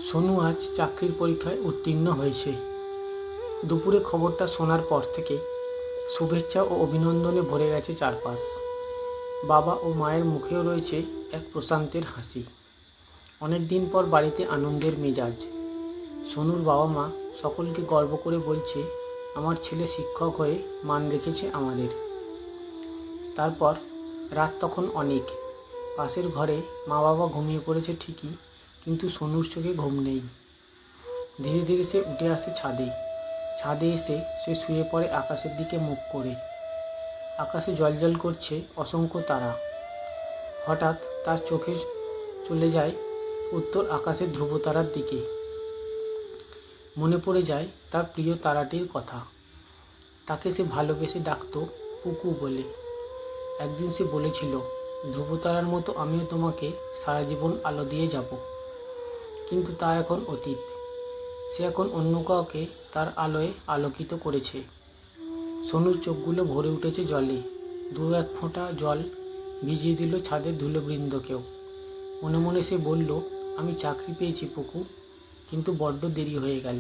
সোনু আজ চাকরির পরীক্ষায় উত্তীর্ণ হয়েছে। দুপুরে খবরটা শোনার পর থেকে শুভেচ্ছা ও অভিনন্দনে ভরে গেছে চারপাশ। বাবা ও মায়ের মুখেও রয়েছে এক প্রশান্তের হাসি। অনেক দিন পর বাড়িতে আনন্দের মেজাজ। সোনুর বাবা মা সকলকে গর্ব করে বলছে, আমার ছেলে শিক্ষক হয়ে মান রেখেছে আমাদের। তারপর রাত তখন অনেক। পাশের ঘরে মা বাবা ঘুমিয়ে পড়েছে ঠিকই, কিন্তু সোনুর চোখে ঘুম নেই। ধীরে ধীরে সে উঠে আসে ছাদে এসে সে শুয়ে পড়ে আকাশের দিকে মুখ করে। আকাশে জ্বলজ্বল করছে অসংখ্য তারা। হঠাৎ তার চোখে চলে যায় উত্তর আকাশের ধ্রুবতারার দিকে। মনে পড়ে যায় তার প্রিয় তারাটির কথা। তাকে সে ভালোবেসে ডাকতো পুকু বলে। একদিন সে বলেছিল, ধ্রুবতারার মতো আমিও তোমাকে সারা জীবন আলো দিয়ে যাব। কিন্তু তা এখন অতীত। সে এখন অন্য কাউকে তার আলোয় আলোকিত করেছে। সোনুর চোখগুলো ভরে উঠেছে জলে। দু এক ফোঁটা জল ভিজিয়ে দিল ছাদের ধুলোবৃন্দকেও। মনে মনে সে বলল, আমি চাকরি পেয়েছি পুকু, কিন্তু বড্ড দেরি হয়ে গেল।